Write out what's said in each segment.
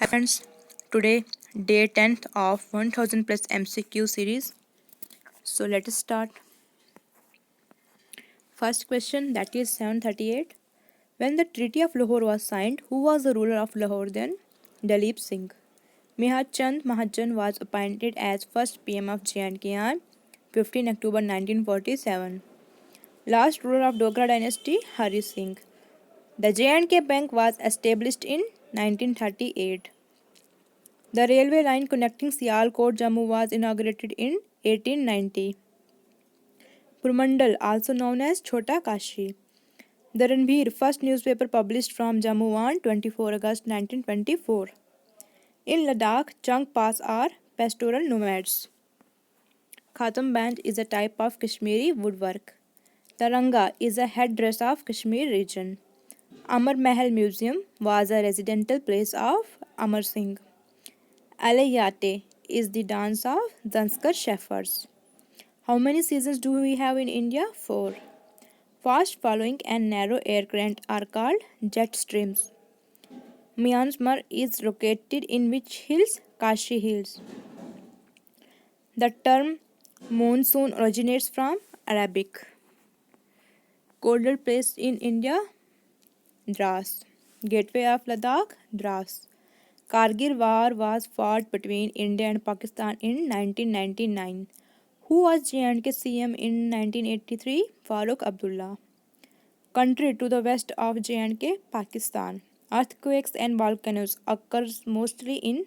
Friends, today day 10th of 1000 plus MCQ series. So let us start. First question, that is 738. When the Treaty of Lahore was signed, who was the ruler of Lahore then? Dalip Singh. Mihat Chand Mahajan was appointed as first PM of J&K on 15 October 1947. Last ruler of Dogra dynasty, Hari Singh. The J&K Bank was established in 1938. The railway line connecting Sialkot Jammu was inaugurated in 1890. Purmandal, also known as Chota Kashi. The Ranbir, first newspaper published from Jammu on 24 August 1924. In Ladakh, Chang Pas are pastoral nomads. Khatam band is a type of Kashmiri woodwork. Taranga is a headdress of Kashmir region. Amar Mahal Museum was a residential place of Amar Singh. Alayate is the dance of Zanskar shepherds. How many seasons do we have in India? 4. Fast following and narrow air current are called jet streams. Myanmar is located in which hills? Kashi Hills. The term monsoon originates from Arabic. Colder place in India? Dras. Gateway of Ladakh? Dras. Kargil war was fought between India and Pakistan in 1999. Who was J&K CM in 1983? Farooq Abdullah. Country to the west of J&K, Pakistan. Earthquakes and volcanoes occur mostly in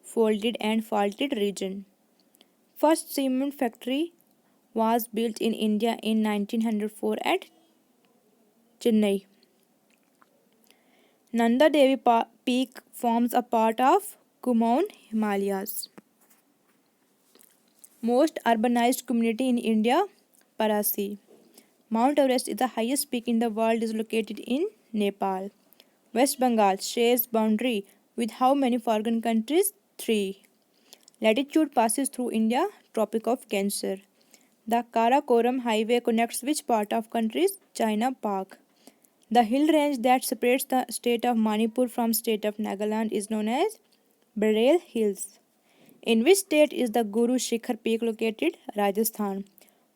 folded and faulted region. First cement factory was built in India in 1904 at Chennai. Nanda Devi Peak forms a part of Kumaon Himalayas. Most urbanized community in India, Parasi. Mount Everest is the highest peak in the world is located in Nepal. West Bengal shares boundary with how many foreign countries? 3. Latitude passes through India, Tropic of Cancer. The Karakoram highway connects which part of countries? China, Pak. The hill range that separates the state of Manipur from state of Nagaland is known as Bareil Hills. In which state is the Guru Shikhar peak located? Rajasthan.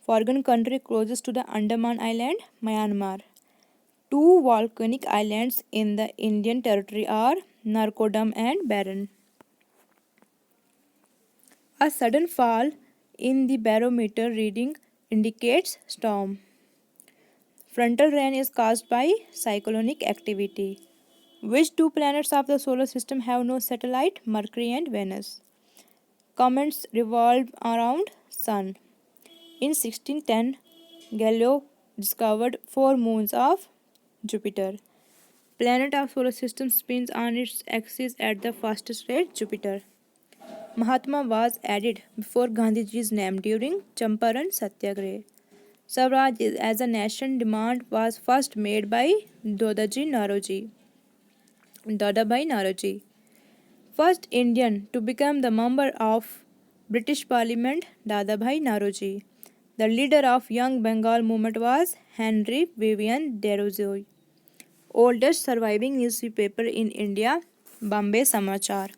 Foreign country closest to the Andaman Island? Myanmar. Two volcanic islands in the Indian territory are Narkodam and Barron. A sudden fall in the barometer reading indicates storm. Frontal rain is caused by cyclonic activity. Which two planets of the solar system have no satellite? Mercury and Venus. Comets revolve around Sun. In 1610, Galileo discovered 4 moons of Jupiter. Planet of solar system spins on its axis at the fastest rate, Jupiter. Mahatma was added before Gandhiji's name during Champaran Satyagraha. Swaraj as a nation demand was first made by Dadabhai Naroji. First Indian to become the member of British Parliament, Dadabhai Naroji. The leader of Young Bengal movement was Henry Vivian Derozier. Oldest surviving newspaper in India, Bombay Samachar.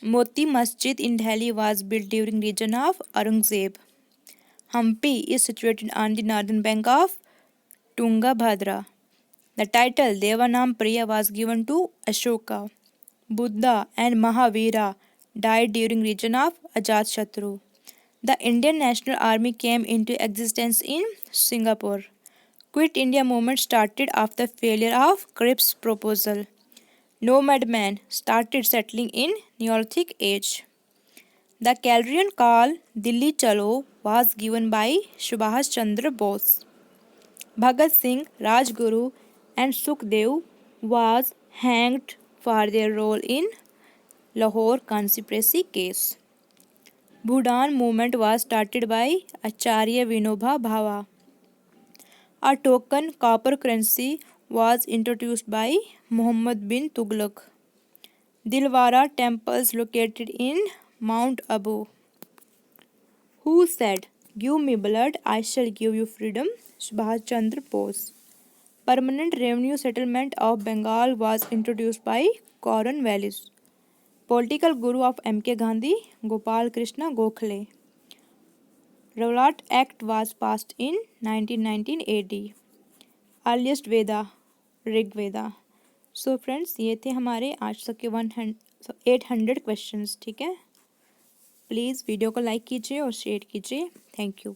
Moti Masjid in Delhi was built during region of Aurangzeb. Hampi is situated on the northern bank of Tungabhadra. The title Devanam Priya was given to Ashoka. Buddha and Mahavira died during region of Ajatshatru. The Indian National Army came into existence in Singapore. Quit India movement started after failure of Cripps proposal. Nomad man started settling in Neolithic age. The clarion call Dilli Chalo was given by Subhash Chandra Bose. Bhagat Singh, Rajguru and Sukhdev was hanged for their role in Lahore conspiracy case. Bhudan movement was started by Acharya Vinoba Bhava. A token copper currency was introduced by Muhammad bin Tughlaq. Dilwara temples located in Mount Abu. Who said, "Give me blood, I shall give you freedom"? Subhash Chandra Bose. Permanent revenue settlement of Bengal was introduced by Cornwallis. Political guru of M.K. Gandhi, Gopal Krishna Gokhale. Rowlatt Act was passed in 1919 AD. Earliest Veda, Rig Veda. So friends, ये थे हमारे आज तक के 800 questions. ठीक है, please video को like कीजिए और शेयर कीजिए। Thank you.